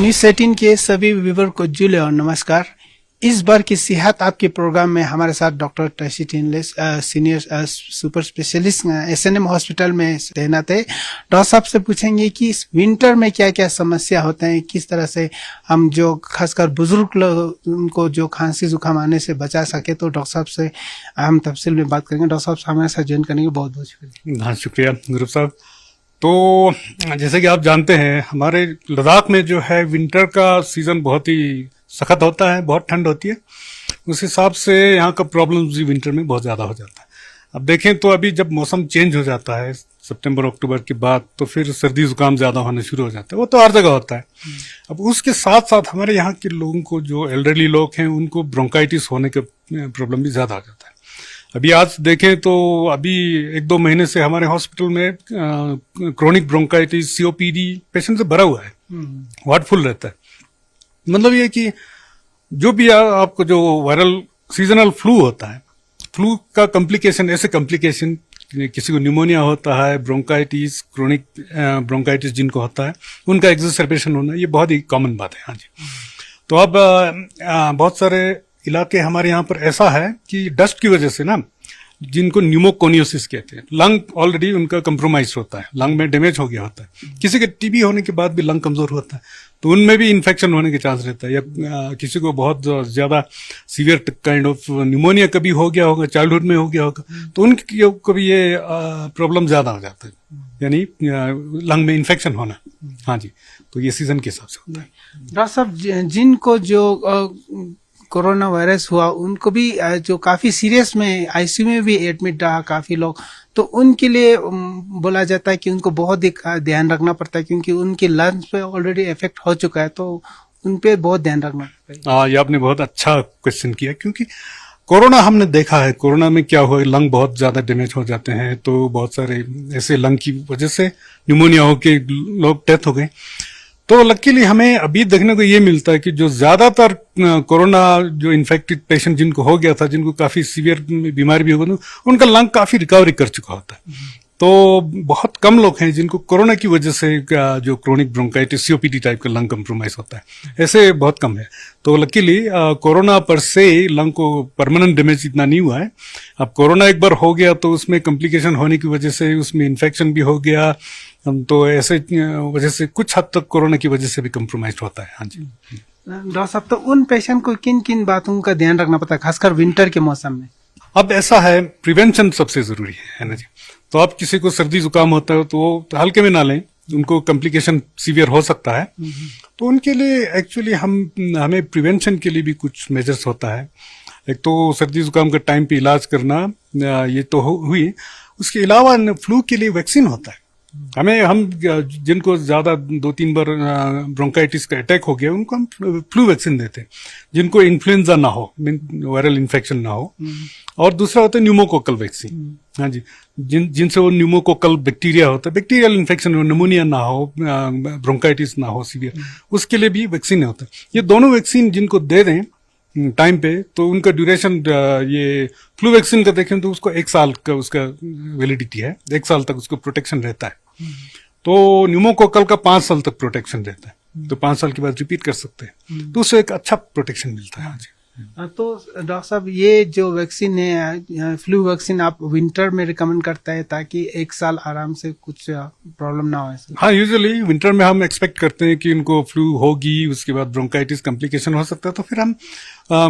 News 18 के सभी viewer को जुले और नमस्कार। इस बार की सेहत आपके प्रोग्राम में हमारे साथ doctor Tashi Tinles senior super specialist SNM hospital में तैनात है। डॉक्टर साहब से पूछेंगे कि इस विंटर में क्या क्या समस्या होते हैं, किस तरह से हम जो खासकर बुजुर्ग लोग उनको जो खांसी जुकाम आने से बचा सके। तो डॉक्टर साहब से हम तफसील में बात करेंगे। डॉक्टर साहब हमारे साथ ज्वाइन करने के बहुत बहुत शुक्रिया। हाँ, शुक्रिया गुरु साहब। तो जैसे कि आप जानते हैं, हमारे लद्दाख में जो है विंटर का सीजन बहुत ही सख्त होता है, बहुत ठंड होती है। उस हिसाब से यहाँ का प्रॉब्लम्स भी विंटर में बहुत ज़्यादा हो जाता है। अब देखें तो अभी जब मौसम चेंज हो जाता है सितंबर अक्टूबर के बाद, तो फिर सर्दी जुकाम ज़्यादा होना शुरू हो जाता है। वो तो हर जगह होता है। अब उसके साथ साथ हमारे यहाँ के लोगों को, जो एल्डरली लोग हैं, उनको ब्रोंकाइटिस होने का प्रॉब्लम भी ज़्यादा हो जाता है। अभी आज देखें तो अभी 1-2 महीने से हमारे हॉस्पिटल में क्रोनिक ब्रोंकाइटिस सीओपीडी पेशेंट से भरा हुआ है, वार्ड फुल रहता है। मतलब ये कि जो भी आपको जो वायरल सीजनल फ्लू होता है, फ्लू का कॉम्प्लिकेशन, ऐसे कॉम्प्लिकेशन किसी को न्यूमोनिया होता है, ब्रोंकाइटिस, क्रोनिक ब्रोंकाइटिस जिनको होता है, उनका एक्सरसेपेशन होना, ये बहुत ही कॉमन बात है। हाँ जी। तो अब बहुत सारे इलाके हमारे यहाँ पर ऐसा है कि डस्ट की वजह से ना, जिनको न्यूमोकोनियोसिस कहते हैं, लंग ऑलरेडी उनका कंप्रोमाइज होता है, लंग में डैमेज हो गया होता है। किसी के टीबी होने के बाद भी लंग कमजोर होता है, तो उनमें भी इन्फेक्शन होने के चांस रहता है। या किसी को बहुत ज्यादा सीवियर काइंड ऑफ न्यूमोनिया कभी हो गया होगा, चाइल्डहुड में हो गया होगा, तो उनकी को भी ये प्रॉब्लम ज्यादा हो जाता है, यानी लंग में इन्फेक्शन होना। हाँ जी, तो ये सीजन के हिसाब से होता है। डॉक्टर साहब, जिनको जो कोरोना वायरस हुआ, उनको भी जो काफी सीरियस में आईसीयू में भी एडमिट रहा काफी लोग, तो उनके लिए बोला जाता है कि उनको बहुत ध्यान रखना पड़ता है, क्योंकि उनके लंग्स पे ऑलरेडी इफेक्ट हो चुका है, तो उन पे बहुत ध्यान रखना पड़ता है। ये आपने बहुत अच्छा क्वेश्चन किया, क्योंकि कोरोना हमने देखा है, कोरोना में क्या हुआ, लंग बहुत ज्यादा डैमेज हो जाते हैं। तो बहुत सारे ऐसे लंग की वजह से न्यूमोनिया होके लोग डेथ हो गए। तो लकीली हमें अभी देखने को ये मिलता है कि जो ज्यादातर कोरोना जो इन्फेक्टेड पेशेंट जिनको हो गया था, जिनको काफी सीवियर बीमारी भी हो गई, उनका लंग काफी रिकवरी कर चुका होता है। तो बहुत कम लोग हैं जिनको कोरोना की वजह से जो क्रोनिक ब्रोंकाइटिस सीओपीडी टाइप का लंग कंप्रोमाइज होता है, ऐसे बहुत कम है। तो लकीली कोरोना पर से लंग को परमानेंट डैमेज इतना नहीं हुआ है। अब कोरोना एक बार हो गया तो उसमें कॉम्प्लिकेशन होने की वजह से उसमें इन्फेक्शन भी हो गया, तो ऐसे वजह से कुछ हद तक कोरोना की वजह से भी कंप्रोमाइज होता है। हाँ जी। डॉक्टर साहब, तो उन पेशेंट को किन किन बातों का ध्यान रखना पड़ता है, खासकर विंटर के मौसम में? अब ऐसा है, प्रिवेंशन सबसे जरूरी है ना जी। तो अब किसी को सर्दी जुकाम होता है तो वो हल्के में ना लें, उनको कॉम्प्लिकेशन सीवियर हो सकता है। तो उनके लिए एक्चुअली हमें प्रिवेंशन के लिए भी कुछ मेजर्स होता है। एक तो सर्दी जुकाम का टाइम पे इलाज करना, ये तो हुई। उसके अलावा फ्लू के लिए वैक्सीन होता है। हम जिनको ज्यादा 2-3 बार ब्रोंकाइटिस का अटैक हो गया, उनको हम फ्लू वैक्सीन देते हैं, जिनको इन्फ्लुएंजा ना हो, वायरल इन्फेक्शन ना हो। और दूसरा होता है न्यूमोकोकल वैक्सीन। हाँ जी, जिनसे वो न्यूमोकोकल बैक्टीरिया होता है, बैक्टीरियल इन्फेक्शन हो, निमोनिया ना हो, ब्रोंकाइटिस ना हो सीवियर, उसके लिए भी वैक्सीन होता है। ये दोनों वैक्सीन जिनको दे दें टाइम पे, तो उनका ड्यूरेशन, ये फ्लू वैक्सीन का देखें तो उसको 1 साल का उसका वैलिडिटी है, 1 साल तक उसको प्रोटेक्शन रहता है। तो न्यूमोकोकल का 5 साल तक प्रोटेक्शन रहता है, तो 5 साल के बाद रिपीट कर सकते हैं, तो उससे एक अच्छा प्रोटेक्शन मिलता है। हाँ जी। तो डॉक्टर साहब, ये जो वैक्सीन है, फ्लू वैक्सीन, आप विंटर में रिकमेंड करता है ताकि 1 साल आराम से कुछ प्रॉब्लम ना हो? हाँ, यूजुअली विंटर में हम एक्सपेक्ट करते हैं कि इनको फ्लू होगी, उसके बाद ब्रोंकाइटिस कॉम्प्लिकेशन हो सकता है, तो फिर हम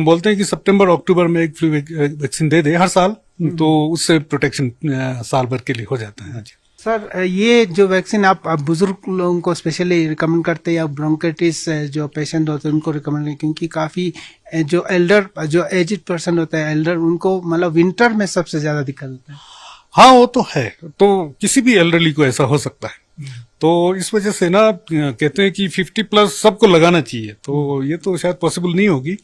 बोलते हैं कि सितंबर अक्टूबर में एक फ्लू वैक्सीन दे दे हर साल, तो उससे प्रोटेक्शन साल भर के लिए हो जाता है। हाँ जी। सर, ये जो वैक्सीन आप बुजुर्ग लोगों को स्पेशली रिकमेंड करते हैं, या ब्रोंकाइटिस जो पेशेंट होते हैं उनको रिकमेंड करते, क्योंकि काफी जो एजिड पर्सन होता है, एल्डर, उनको मतलब विंटर में सबसे ज्यादा दिक्कत होता है? हाँ, वो तो है। तो किसी भी एल्डरली को ऐसा हो सकता है। तो इस वजह से ना कहते हैं कि 50+ सबको लगाना चाहिए। तो ये तो शायद पॉसिबल नहीं होगी,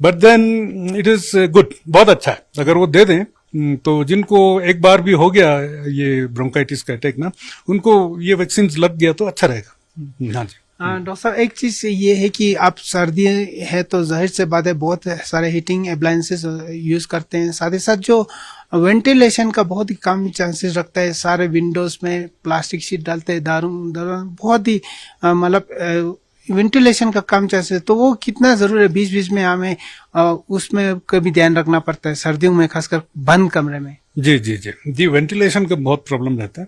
but then it is good, बहुत अच्छा है अगर वो दे दें। तो जिनको एक बार भी हो गया ये ब्रोंकाइटिस का अटैक ना, उनको ये वैक्सीन लग गया तो अच्छा रहेगा। हाँ जी। डॉक्टर साहब, एक चीज ये है कि आप सर्दी है तो जाहिर से बात है बहुत सारे हीटिंग अप्लायंसेस यूज करते हैं, साथ ही साथ जो वेंटिलेशन का बहुत ही कम चांसेस रखता है, सारे विंडोज में प्लास्टिक शीट डालते हैं, दारू बहुत ही मतलब वेंटिलेशन का काम चाहिए तो वो कितना जरूरी है? बीच बीच में हमें उसमें कभी ध्यान रखना पड़ता है सर्दियों में, खासकर बंद कमरे में। जी जी जी जी, वेंटिलेशन का बहुत प्रॉब्लम रहता है।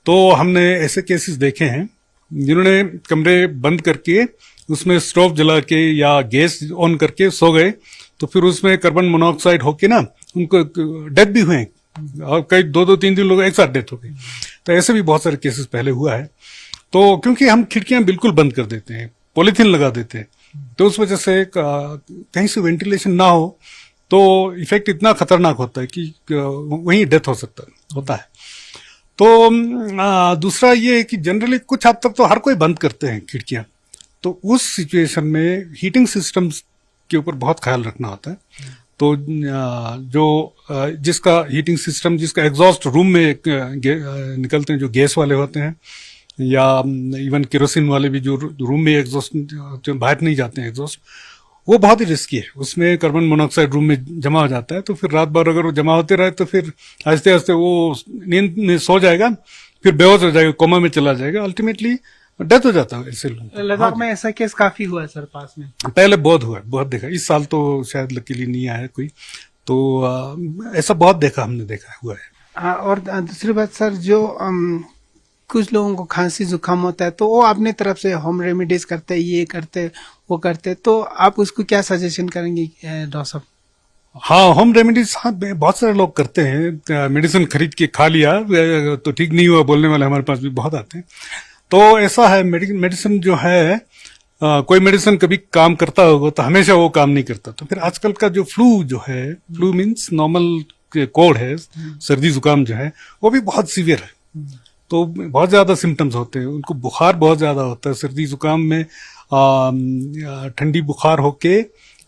तो हमने ऐसे केसेस देखे हैं जिन्होंने कमरे बंद करके उसमें स्टोव जला के या गैस ऑन करके सो गए, तो फिर उसमें कार्बन मोनोऑक्साइड होके ना उनको डेथ भी हुए हैं, और कई 2-3 लोग एक साथ डेथ हो गई। तो ऐसे भी बहुत सारे केसेस पहले हुआ है। तो क्योंकि हम खिड़कियां बिल्कुल बंद कर देते हैं, पॉलीथीन लगा देते हैं, तो उस वजह से कहीं से वेंटिलेशन ना हो तो इफेक्ट इतना खतरनाक होता है कि वहीं डेथ होता है। तो दूसरा ये है कि जनरली कुछ हद तक तो हर कोई बंद करते हैं खिड़कियां, तो उस सिचुएशन में हीटिंग सिस्टम्स के ऊपर बहुत ख्याल रखना होता है। तो जिसका हीटिंग सिस्टम, जिसका एग्जॉस्ट रूम में निकलते हैं, जो गैस वाले होते हैं, या इवन केरोसिन वाले भी जो रूम में एग्जॉस्ट, जो बाहर नहीं जाते हैं एग्जॉस्ट, वो बहुत ही रिस्की है। उसमें कार्बन मोनोऑक्साइड रूम में जमा हो जाता है, तो फिर रात भर अगर वो जमा होते रहे तो फिर आहिस्ते आहिस्ते वो नींद में सो जाएगा, फिर बेहोश हो जाएगा, कोमा में चला जाएगा, अल्टीमेटली डेथ हो जाता है ऐसे लोग। लद्दाख में ऐसा केस काफी हुआ है सर पास में? पहले बहुत हुआ, बहुत देखा। इस साल तो शायद लकीली नहीं आया कोई, तो ऐसा बहुत देखा हुआ है। और दूसरी बात सर, जो कुछ लोगों को खांसी जुकाम होता है तो वो अपने तरफ से होम रेमेडीज करते, ये करते वो करते, तो आप उसको क्या सजेशन करेंगे डॉक्टर साहब? हाँ, होम रेमेडीज, हाँ बहुत सारे लोग करते हैं। मेडिसिन खरीद के खा लिया तो ठीक नहीं हुआ बोलने वाले हमारे पास भी बहुत आते हैं। तो ऐसा है, मेडिसिन जो है, कोई मेडिसिन कभी काम करता होगा तो हमेशा वो काम नहीं करता। तो फिर आजकल का जो फ्लू मीन्स नॉर्मल कोल्ड है, सर्दी जुकाम जो है वो भी बहुत सीवियर है। तो बहुत ज्यादा सिम्टम्स होते हैं, उनको बुखार बहुत ज्यादा होता है सर्दी जुकाम में, ठंडी बुखार होके,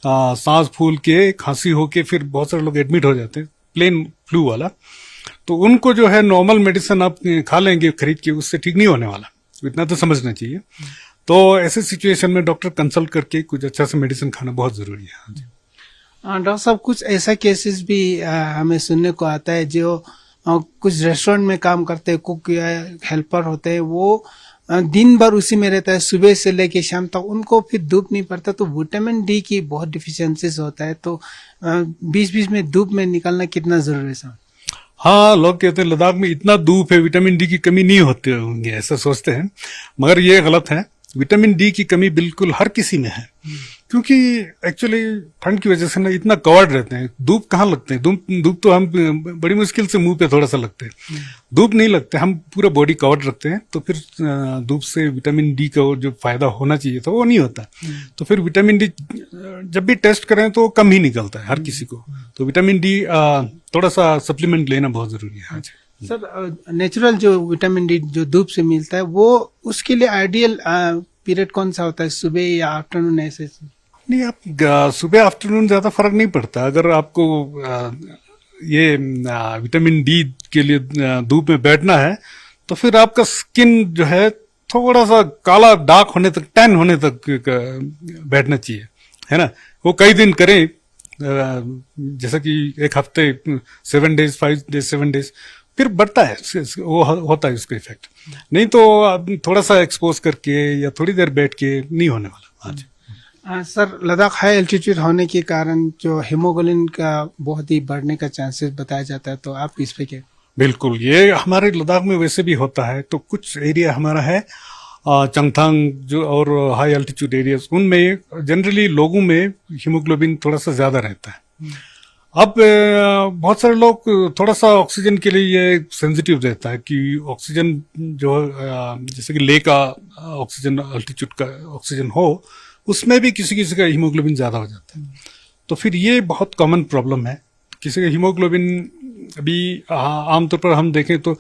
सांस फूल के, खांसी होके, फिर बहुत सारे लोग एडमिट हो जाते हैं, प्लेन फ्लू वाला। तो उनको जो है नॉर्मल मेडिसिन आप खा लेंगे खरीद के, उससे ठीक नहीं होने वाला, इतना तो समझना चाहिए। तो ऐसे सिचुएशन में डॉक्टर कंसल्ट करके कुछ अच्छा से मेडिसिन खाना बहुत जरूरी है। डॉक्टर साहब, कुछ ऐसा केसेस भी हमें सुनने को आता है, जो कुछ रेस्टोरेंट में काम करते हैं, कुक या हेल्पर होते हैं, वो दिन भर उसी में रहता है, सुबह से लेके शाम तक, उनको फिर धूप नहीं पड़ता, तो विटामिन डी की बहुत डिफिशियंसीज होता है। तो बीच बीच में धूप में निकलना कितना जरूरी है सर? हाँ, लोग कहते हैं लद्दाख में इतना धूप है, विटामिन डी की कमी नहीं होती होंगे, ऐसा सोचते हैं, मगर ये गलत है। विटामिन डी की कमी बिल्कुल हर किसी में है, क्योंकि एक्चुअली ठंड की वजह से ना इतना कवर्ड रहते हैं। धूप कहाँ लगते हैं? धूप तो हम बड़ी मुश्किल से मुंह पे थोड़ा सा लगते हैं, धूप नहीं लगते, हम पूरा बॉडी कवर्ड रखते हैं। तो फिर धूप से विटामिन डी का जो फायदा होना चाहिए था वो नहीं होता। तो फिर विटामिन डी जब भी टेस्ट करें तो कम ही निकलता है हर किसी को। तो विटामिन डी थोड़ा सा सप्लीमेंट लेना बहुत जरूरी है। सर, नेचुरल जो विटामिन डी जो धूप से मिलता है, वो उसके लिए आइडियल पीरियड कौन सा होता है, सुबह या आफ्टरनून? ऐसे नहीं, आप सुबह आफ्टरनून ज्यादा फर्क नहीं पड़ता। अगर आपको ये विटामिन डी के लिए धूप में बैठना है तो फिर आपका स्किन जो है थोड़ा सा काला डार्क होने तक, टैन होने तक बैठना चाहिए, है ना। वो कई दिन करें, जैसा कि एक हफ्ते 7 डेज 5 डेज 7 डेज, फिर बढ़ता है, वो होता है उसका इफेक्ट। नहीं तो थोड़ा सा एक्सपोज करके या थोड़ी देर बैठ के नहीं होने वाला। आज सर, लद्दाख हाई एल्टीट्यूड होने के कारण जो हीमोग्लोबिन का बहुत ही बढ़ने का चांसेस बताया जाता है, तो आप इस पे क्या? बिल्कुल, ये हमारे लद्दाख में वैसे भी होता है। तो कुछ एरिया हमारा है चंगथांग जो और हाई एल्टीट्यूड एरियाज, उनमें जनरली लोगों में हीमोग्लोबिन थोड़ा सा ज्यादा रहता है। अब बहुत सारे लोग थोड़ा सा ऑक्सीजन के लिए ये सेंसिटिव रहता है कि ऑक्सीजन जो जैसे कि ले का ऑक्सीजन, अल्टीट्यूड का ऑक्सीजन हो, उसमें भी किसी किसी का हीमोग्लोबिन ज्यादा हो जाता है। तो फिर ये बहुत कॉमन प्रॉब्लम है। किसी का हीमोग्लोबिन अभी आमतौर पर हम देखें तो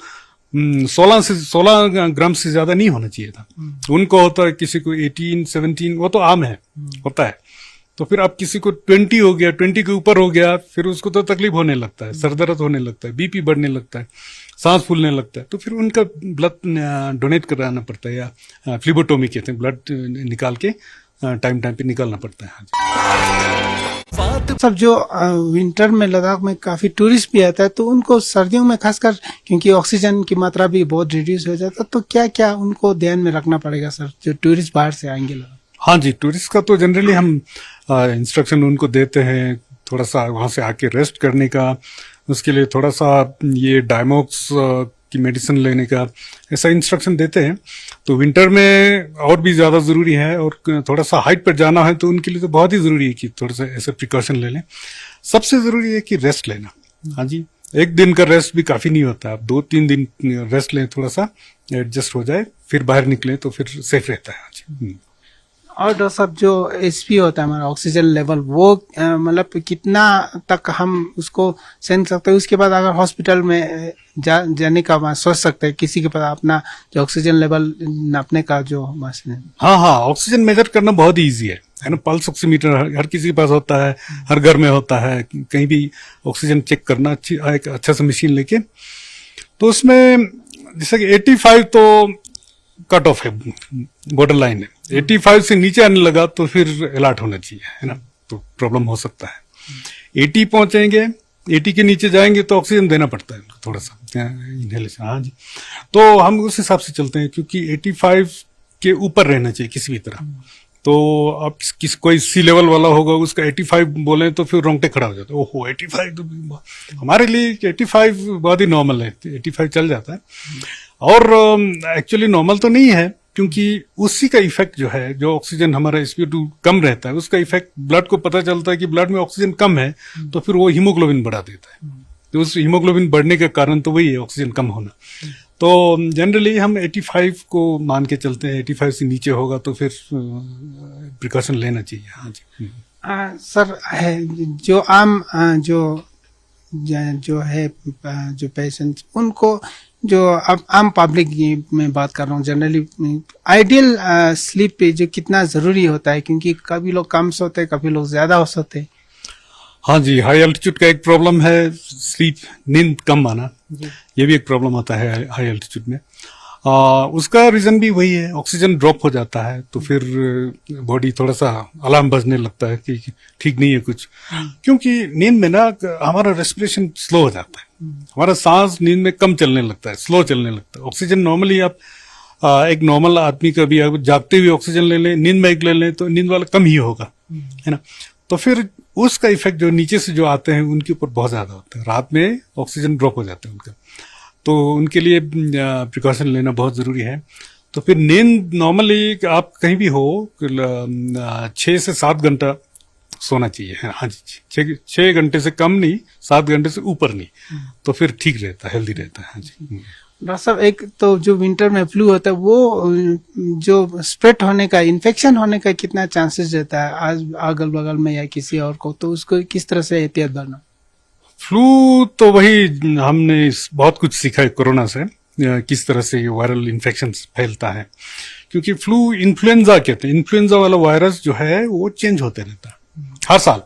16 ग्राम से ज्यादा नहीं होना चाहिए था, उनको होता है, किसी को 18 17, वो तो आम है, होता है। तो फिर अब किसी को 20 हो गया, 20 के ऊपर हो गया, फिर उसको तो तकलीफ होने लगता है, सर दर्द होने लगता है, बीपी बढ़ने लगता है, सांस फूलने लगता है। तो फिर उनका ब्लड डोनेट कराना पड़ता है, या फ्लीबोटोमी कहते हैं, ब्लड निकाल के टाइम पे निकालना पड़ता है। सब जो विंटर में लद्दाख में काफी टूरिस्ट भी आता है, तो उनको सर्दियों में खासकर क्योंकि ऑक्सीजन की मात्रा भी बहुत रिड्यूस हो जाता है, तो क्या क्या उनको ध्यान में रखना पड़ेगा सर, जो टूरिस्ट बाहर से आएंगे? हाँ जी, टूरिस्ट का तो जनरली हम इंस्ट्रक्शन उनको देते हैं थोड़ा सा वहाँ से आके रेस्ट करने का, उसके लिए थोड़ा सा ये डायमोक्स की मेडिसिन लेने का, ऐसा इंस्ट्रक्शन देते हैं। तो विंटर में और भी ज़्यादा ज़रूरी है, और थोड़ा सा हाइट पर जाना है तो उनके लिए तो बहुत ही ज़रूरी है कि थोड़ा सा ऐसे प्रिकॉशन ले लें। सबसे ज़रूरी है कि रेस्ट लेना। हाँ जी, एक दिन का रेस्ट भी काफ़ी नहीं होता, आप 2-3 दिन रेस्ट लें, थोड़ा सा एडजस्ट हो जाए, फिर बाहर निकलें तो फिर सेफ रहता है। हाँ जी। और डॉक्टर साहब, जो एसपी होता है हमारा ऑक्सीजन लेवल, वो मतलब कितना तक हम उसको सहन सकते हैं? उसके बाद अगर हॉस्पिटल में जाने का वहाँ सोच सकते हैं किसी के पास अपना जो ऑक्सीजन लेवल नापने का जो मशीन है? हाँ, ऑक्सीजन मेजर करना बहुत ही ईजी है ना। पल्स ऑक्सीमीटर हर किसी के पास होता है, हर घर में होता है। कहीं भी ऑक्सीजन चेक करना एक अच्छा सा मशीन लेके, तो उसमें जैसे कि 85 तो कट ऑफ है, बॉर्डर लाइन है। 85 से नीचे आने लगा तो फिर अलर्ट होना चाहिए, है ना, तो प्रॉब्लम हो सकता है। 80 पहुंचेंगे, 80 के नीचे जाएंगे तो ऑक्सीजन देना पड़ता है उनको थोड़ा सा इनहेलेशन। हाँ जी, तो हम उस हिसाब से चलते हैं, क्योंकि 85 के ऊपर रहना चाहिए किसी भी तरह। तो अब कोई सी लेवल वाला होगा, उसका 85 बोले तो फिर रोंगटे खड़ा हो जाता है, ओहो 85 तो हमारे लिए 85 बहुत ही नॉर्मल है, 85 चल जाता है। और एक्चुअली नॉर्मल तो नहीं है, क्योंकि उसी का इफेक्ट जो है, जो ऑक्सीजन हमारा SpO2 कम रहता है, उसका इफेक्ट ब्लड को पता चलता है कि ब्लड में ऑक्सीजन कम है, तो फिर वो हीमोग्लोबिन बढ़ा देता है। तो उस हीमोग्लोबिन बढ़ने का कारण तो वही है, ऑक्सीजन कम होना। तो जनरली हम 85 को मान के चलते हैं। 85 से नीचे होगा तो फिर प्रिकॉशन लेना चाहिए। हाँ जी। सर, जो आम जो है जो पेशेंट, उनको जो अब आम पब्लिक में बात कर रहा हूँ, जनरली आइडियल स्लीप पे जो कितना जरूरी होता है, क्योंकि कभी लोग कम सोते हैं, कभी लोग ज्यादा हो सोते हैं। हाँ जी, हाई एल्टीट्यूड का एक प्रॉब्लम है स्लीप, नींद कम आना, ये भी एक प्रॉब्लम होता है हाई एल्टीट्यूड में। उसका रीजन भी वही है, ऑक्सीजन ड्रॉप हो जाता है तो फिर बॉडी थोड़ा सा अलार्म बजने लगता है कि ठीक नहीं है कुछ, क्योंकि नींद में ना हमारा रेस्पिरेशन स्लो हो जाता है, हमारा सांस नींद में कम चलने लगता है, स्लो चलने लगता है। ऑक्सीजन नॉर्मली आप एक नॉर्मल आदमी का भी अगर जागते हुए ऑक्सीजन ले लें, नींद में एक ले लें, तो नींद वाला कम ही होगा, है ना। तो फिर उसका इफेक्ट जो नीचे से जो आते हैं उनके ऊपर बहुत ज्यादा होता है, रात में ऑक्सीजन ड्रॉप हो जाता है उनका, तो उनके लिए प्रिकॉशन लेना बहुत जरूरी है। तो फिर नींद नॉर्मली आप कहीं भी हो 6 से 7 घंटा सोना चाहिए। हाँ जी, 6 घंटे से कम नहीं, 7 घंटे से ऊपर नहीं, तो फिर ठीक रहता है, हेल्दी रहता है। हाँ जी। डॉक्टर साहब, एक तो जो विंटर में फ्लू होता है, वो जो स्प्रेड होने का, इन्फेक्शन होने का कितना चांसेस रहता है आज अगल बगल में या किसी और को, तो उसको किस तरह से एहतियात बरतना? फ्लू तो वही हमने बहुत कुछ सीखा है कोरोना से, किस तरह से ये वायरल इन्फेक्शन फैलता है, क्योंकि फ्लू इन्फ्लुएंजा कहते हैं, इन्फ्लुएंजा वाला वायरस जो है वो चेंज होते रहता है हर साल।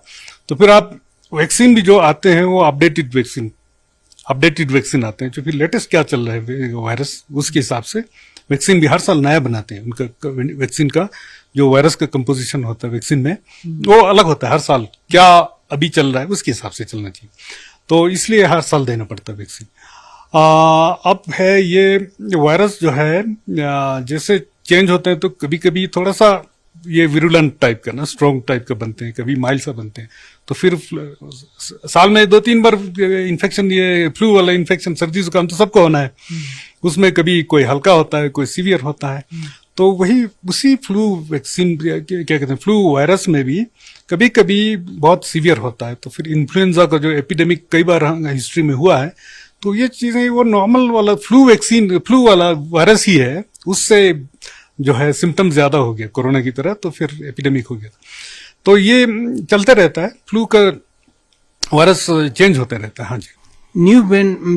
तो फिर आप वैक्सीन भी जो आते हैं वो अपडेटेड वैक्सीन आते हैं, जो फिर लेटेस्ट क्या चल रहा है वायरस, उसके हिसाब से वैक्सीन भी हर साल नया बनाते हैं। उनका वैक्सीन का जो वायरस का कंपोजिशन होता है वैक्सीन में, वो अलग होता है हर साल, क्या अभी चल रहा है उसके हिसाब से चलना चाहिए, तो इसलिए हर साल देना पड़ता है वैक्सीन। अब है ये वायरस जो है जैसे चेंज होते हैं, तो कभी कभी थोड़ा सा ये विरुलेंट टाइप का ना, स्ट्रॉन्ग टाइप का बनते हैं, कभी माइल्ड सा बनते हैं, तो फिर साल में 2-3 बार इन्फेक्शन, ये फ्लू वाला इन्फेक्शन, सर्दी जुकाम तो सबको होना है, उसमें कभी कोई हल्का होता है, कोई सीवियर होता है। तो वही उसी फ्लू वैक्सीन क्या कहते हैं, फ्लू वायरस में भी कभी कभी बहुत सीवियर होता है। तो फिर इन्फ्लुएंजा का जो एपिडेमिक कई बार हिस्ट्री में हुआ है, तो ये चीजें वो नॉर्मल वाला फ्लू वाला वायरस ही है, उससे जो है सिम्टम्स ज्यादा हो गया कोरोना की तरह, तो फिर एपिडेमिक हो गया। तो ये चलते रहता है, फ्लू का वायरस चेंज होते रहता है। हाँ जी। न्यू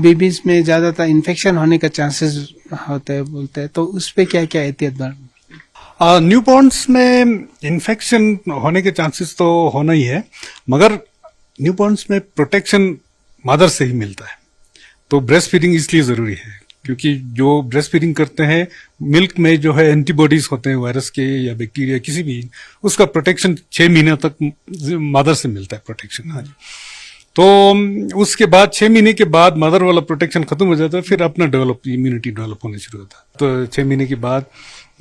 बेबीज में ज्यादातर इन्फेक्शन होने का चांसेस होते हैं बोलते हैं, तो उस पे क्या क्या एहतियात बरतना? न्यू बॉर्न्स में इन्फेक्शन होने के चांसेस तो होना ही है, मगर न्यू बॉर्न्स में प्रोटेक्शन मदर से ही मिलता है, तो ब्रेस्ट फीडिंग इसलिए जरूरी है, क्योंकि जो ब्रेस्ट फीडिंग करते हैं, मिल्क में जो है एंटीबॉडीज होते हैं वायरस के या बैक्टीरिया किसी भी, उसका प्रोटेक्शन 6 महीने तक मदर से मिलता है प्रोटेक्शन। हाँ जी। तो उसके बाद 6 महीने के बाद मदर वाला प्रोटेक्शन खत्म हो जाता है, फिर अपना इम्यूनिटी डेवलप होना शुरू होता है। तो 6 महीने के बाद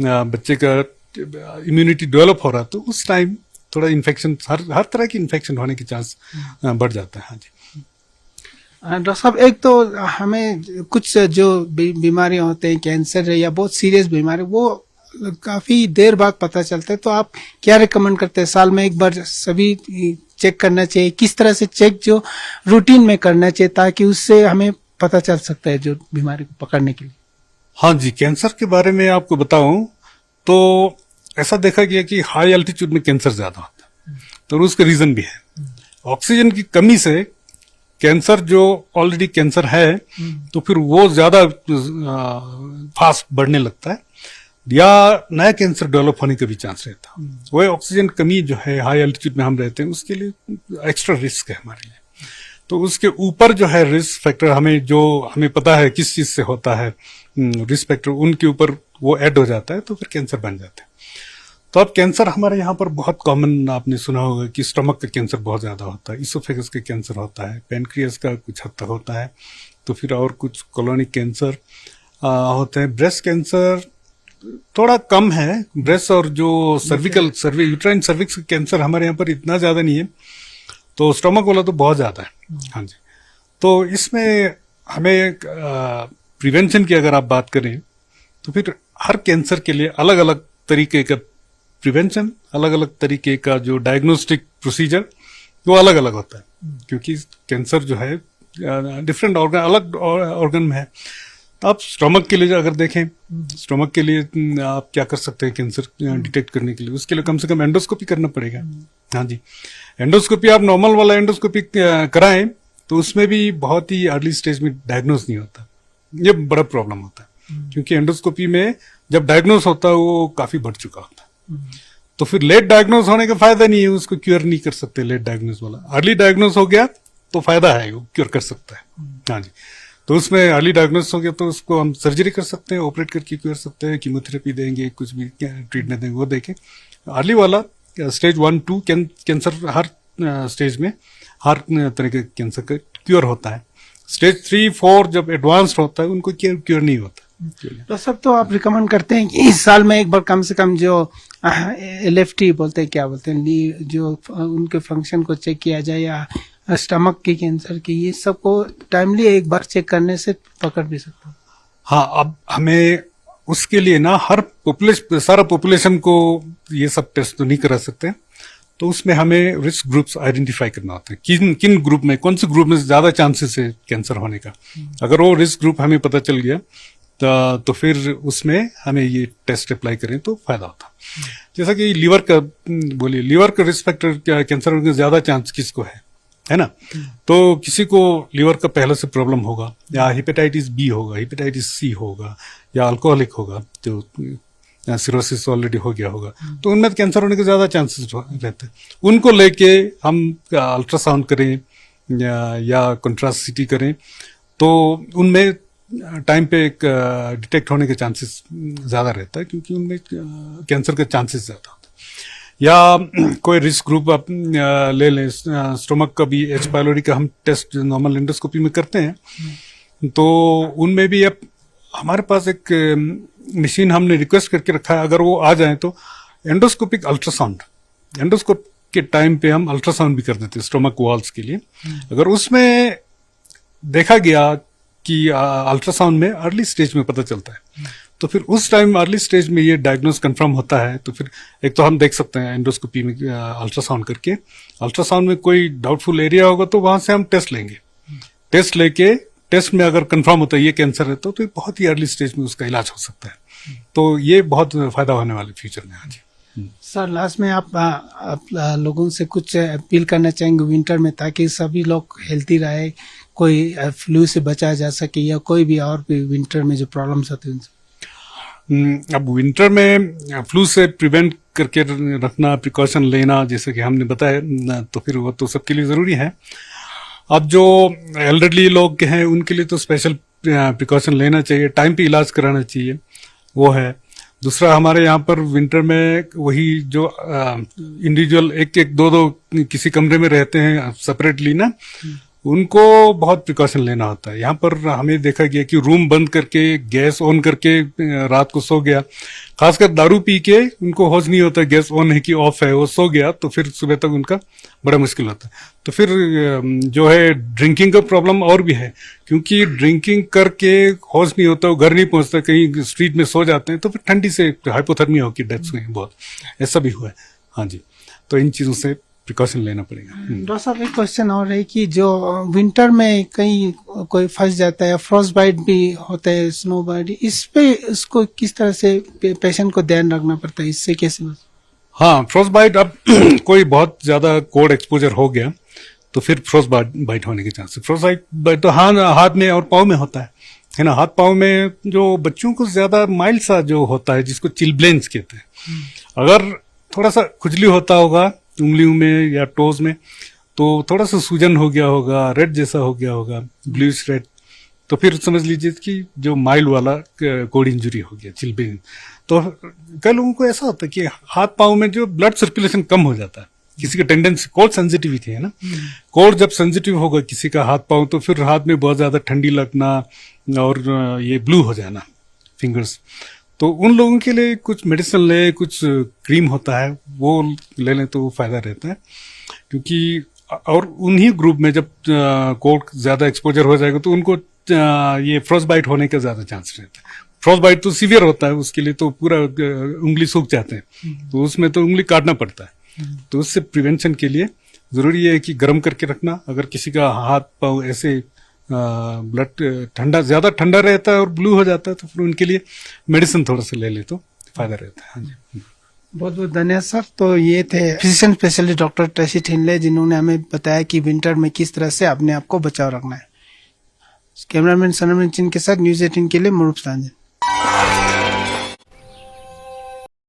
बच्चे का इम्यूनिटी डेवलप हो रहा है, तो उस टाइम थोड़ा इन्फेक्शन, हर तरह की इन्फेक्शन होने के चांस बढ़ जाता है। हाँ जी। डॉक्टर साहब, एक तो हमें कुछ जो बीमारियां होते हैं, कैंसर है या बहुत सीरियस बीमारी, वो काफी देर बाद पता चलता है, तो आप क्या रिकमेंड करते हैं? साल में एक बार सभी चेक करना चाहिए? किस तरह से चेक जो रूटीन में करना चाहिए ताकि उससे हमें पता चल सकता है जो बीमारी को पकड़ने के लिए? हाँ जी, कैंसर के बारे में आपको बताऊं तो ऐसा देखा गया कि हाई एल्टीट्यूड में कैंसर ज्यादा होता है, तो उसका रीजन भी है ऑक्सीजन की कमी से। कैंसर जो ऑलरेडी कैंसर है तो फिर वो ज्यादा फास्ट बढ़ने लगता है, या नया कैंसर डेवलप होने का भी चांस रहता है। वो ऑक्सीजन कमी जो है, हाई एल्टीट्यूड में हम रहते हैं, उसके लिए एक्स्ट्रा रिस्क है हमारे लिए। तो उसके ऊपर जो है रिस्क फैक्टर, हमें पता है किस चीज से होता है रिस्क फैक्टर, उनके ऊपर वो ऐड हो जाता है, तो फिर कैंसर बन जाता है। तो अब कैंसर हमारे यहाँ पर बहुत कॉमन, आपने सुना होगा कि स्टमक का कैंसर बहुत ज्यादा होता है, इसोफेगस का कैंसर होता है, पेनक्रियास का कुछ हद तक होता है, तो फिर और कुछ कोलोनिक कैंसर होते हैं। ब्रेस्ट कैंसर थोड़ा कम है, ब्रेस्ट और जो यूट्राइन सर्विक्स कैंसर हमारे यहाँ पर इतना ज्यादा नहीं है, तो स्टमक वाला तो बहुत ज्यादा है। हाँ जी। तो इसमें हमें प्रिवेंशन की अगर आप बात करें तो फिर हर कैंसर के लिए अलग अलग तरीके का प्रिवेंशन, अलग अलग तरीके का जो डायग्नोस्टिक प्रोसीजर, वो अलग अलग होता है, क्योंकि कैंसर जो है डिफरेंट ऑर्गन, अलग ऑर्गन में है। तो आप स्टमक के लिए अगर देखें, स्टमक के लिए आप क्या कर सकते हैं कैंसर डिटेक्ट करने के लिए? उसके लिए कम से कम एंडोस्कोपी करना पड़ेगा। हाँ जी, एंडोस्कोपी, आप नॉर्मल वाला एंडोस्कोपी कराएं तो उसमें भी बहुत ही अर्ली स्टेज में डायग्नोस नहीं होता, ये बड़ा प्रॉब्लम होता है, क्योंकि एंडोस्कोपी में जब डायग्नोस होता है वो काफी बढ़ चुका होता है। तो फिर लेट डायग्नोस होने का फायदा नहीं है, उसको क्योर नहीं कर सकते लेट डायग्नोस वाला। अर्ली डायग्नोस हो गया तो फायदा है, वो क्योर कर सकता है। हाँ जी। तो उसमें अर्ली डायग्नोस हो गया तो उसको हम सर्जरी कर सकते हैं, ऑपरेट करके कर सकते हैं, कीमोथेरेपी देंगे, कुछ भी ट्रीटमेंट देंगे, वो देखें। अर्ली वाला स्टेज 1, 2 कैंसर, हर स्टेज में हर तरह के कैंसर का क्योर होता है। स्टेज 3, 4 जब एडवांस्ड होता है उनको क्योर नहीं होता। तो सब तो आप रिकमेंड करते हैं कि इस साल में एक बार कम से कम जो LFT बोलते हैं, क्या बोलते हैं, जो उनके फंक्शन को चेक किया जाए, या स्टमक के कैंसर की, ये सबको टाइमली एक बार चेक करने से पकड़ भी सकते हैं? हाँ, अब हमें उसके लिए ना सारा पॉपुलेशन को ये सब टेस्ट तो नहीं करा सकते, तो उसमें हमें रिस्क ग्रुप्स आइडेंटिफाई करना होता है, किन ग्रुप में, कौन से ग्रुप में ज्यादा चांसेस है कैंसर होने का। अगर वो रिस्क ग्रुप हमें पता चल गया तो फिर उसमें हमें ये टेस्ट अप्लाई करें तो फायदा होता। जैसा कि लीवर का रिस्क फैक्टर कैंसर होने का ज्यादा चांस किसको है ना? तो किसी को लीवर का पहले से प्रॉब्लम होगा, या हेपेटाइटिस बी होगा, हेपेटाइटिस सी होगा, या अल्कोहलिक होगा, जो सिरोसिस ऑलरेडी हो गया होगा, तो उनमें कैंसर होने के ज्यादा चांसेस रहते हैं। उनको लेके हम अल्ट्रासाउंड करें या कंट्रास्ट सीटी करें तो उनमें टाइम पे एक डिटेक्ट होने के चांसेस ज्यादा रहता है, क्योंकि उनमें कैंसर के चांसेस ज्यादा होता है। या कोई रिस्क ग्रुप आप ले लें, स्टोमक का भी, H. पाइलोरी का हम टेस्ट नॉर्मल एंडोस्कोपी में करते हैं, तो उनमें भी अब हमारे पास एक मशीन हमने रिक्वेस्ट करके रखा है, अगर वो आ जाए तो एंडोस्कोपिक अल्ट्रासाउंड, एंडोस्कोप के टाइम पे हम अल्ट्रासाउंड भी कर देते हैं स्टोमक वॉल्स के लिए। अगर उसमें देखा गया कि अल्ट्रासाउंड में अर्ली स्टेज में पता चलता है, तो फिर उस टाइम अर्ली स्टेज में ये डायग्नोस कंफर्म होता है, तो फिर एक तो हम देख सकते हैं एंडोस्कोपी में अल्ट्रासाउंड करके, अल्ट्रासाउंड में कोई डाउटफुल एरिया होगा तो वहां से हम टेस्ट लेंगे, टेस्ट लेके टेस्ट में अगर कंफर्म होता है ये कैंसर है तो बहुत ही अर्ली स्टेज में उसका इलाज हो सकता है। तो ये बहुत फायदा होने वाले फ्यूचर में। आज सर, लास्ट में आप लोगों से कुछ अपील करना चाहेंगे विंटर में, ताकि सभी लोग हेल्थी रहे, कोई फ्लू से बचा जा सके, या कोई भी और भी विंटर में जो प्रॉब्लम्स होते हैं? अब विंटर में फ्लू से प्रिवेंट करके रखना, प्रिकॉशन लेना, जैसे कि हमने बताया, तो फिर वो तो सबके लिए जरूरी है। अब जो एल्डरली लोग हैं उनके लिए तो स्पेशल प्रिकॉशन लेना चाहिए, टाइम पे इलाज कराना चाहिए, वो है। दूसरा, हमारे यहाँ पर विंटर में वही जो इंडिविजुअल एक दो किसी कमरे में रहते हैं सेपरेटली ना, उनको बहुत प्रिकॉशन लेना होता है। यहाँ पर हमें देखा गया कि रूम बंद करके गैस ऑन करके रात को सो गया, खासकर दारू पी के उनको होश नहीं होता गैस ऑन है कि ऑफ है, वो सो गया तो फिर सुबह तक उनका बड़ा मुश्किल होता है। तो फिर जो है ड्रिंकिंग का प्रॉब्लम और भी है, क्योंकि ड्रिंकिंग करके होश नहीं होता, वो घर नहीं पहुंचता, कहीं स्ट्रीट में सो जाते हैं, तो फिर ठंडी से हाइपोथर्मिया होकर डेथ्स हुई बहुत, ऐसा भी हुआ है। हाँ जी, तो इन चीजों से प्रिकॉशन लेना पड़ेगा। डॉक्टर साहब, एक क्वेश्चन और है कि जो विंटर में कहीं कोई फंस जाता है, फ्रॉस्ट बाइट भी होता है, स्नो बाइट, इस पे इसको किस तरह से पेशेंट को ध्यान रखना पड़ता है, इससे कैसे? हाँ, फ्रॉस्ट बाइट, अब कोई बहुत ज्यादा कोल्ड एक्सपोजर हो गया तो फिर फ्रॉस्ट बाइट होने के चांस। फ्रॉस्ट बाइट तो हाथ में और पाँव में होता है ना। हाथ पाँव में जो बच्चों को ज्यादा माइल्ड सा जो होता है, जिसको चिलब्लेंस कहते हैं, अगर थोड़ा सा खुजली होता होगा उंगलियों में या टोज में, तो थोड़ा सा सूजन हो गया होगा, रेड जैसा हो गया होगा, ब्लूइश रेड, तो फिर समझ लीजिए कि जो माइल्ड वाला कोड इंजरी हो गया, चिलब्लेंस। तो कई लोगों को ऐसा होता है कि हाथ पाँव में जो ब्लड सर्कुलेशन कम हो जाता है, किसी का टेंडेंसी, कोल्ड सेंसिटिविटी है ना, कोल्ड जब सेंसिटिव होगा किसी का हाथ पाँव, तो फिर हाथ में बहुत ज्यादा ठंडी लगना और ये ब्लू हो जाना फिंगर्स। तो उन लोगों के लिए कुछ मेडिसिन ले, कुछ क्रीम होता है वो ले लें तो फायदा रहता है, क्योंकि और उन्हीं ग्रुप में जब कोल्ड ज्यादा एक्सपोजर हो जाएगा तो उनको ये फ्रॉस्ट बाइट होने का ज्यादा चांस रहता है। फ्रॉस्ट बाइट तो सीवियर होता है, उसके लिए तो पूरा उंगली सूख जाते हैं, तो उसमें तो उंगली काटना पड़ता है। तो उससे प्रिवेंशन के लिए जरूरी है कि गर्म करके रखना। अगर किसी का हाथ पाँव ऐसे ब्लड ठंडा, ज्यादा ठंडा रहता है और ब्लू हो जाता है, तो फिर उनके लिए मेडिसिन थोड़ा सा ले ले तो फायदा रहता है। हाँ जी, बहुत बहुत धन्यवाद सर। तो ये थे फिजिशियन स्पेशलिस्ट डॉक्टर ट्रेसी टिनले, जिन्होंने हमें बताया कि विंटर में किस तरह से अपने आप को बचाव रखना है। कैमरामैन सनम चिन के साथ न्यूज़ 18 के लिए मुरूप सांजन।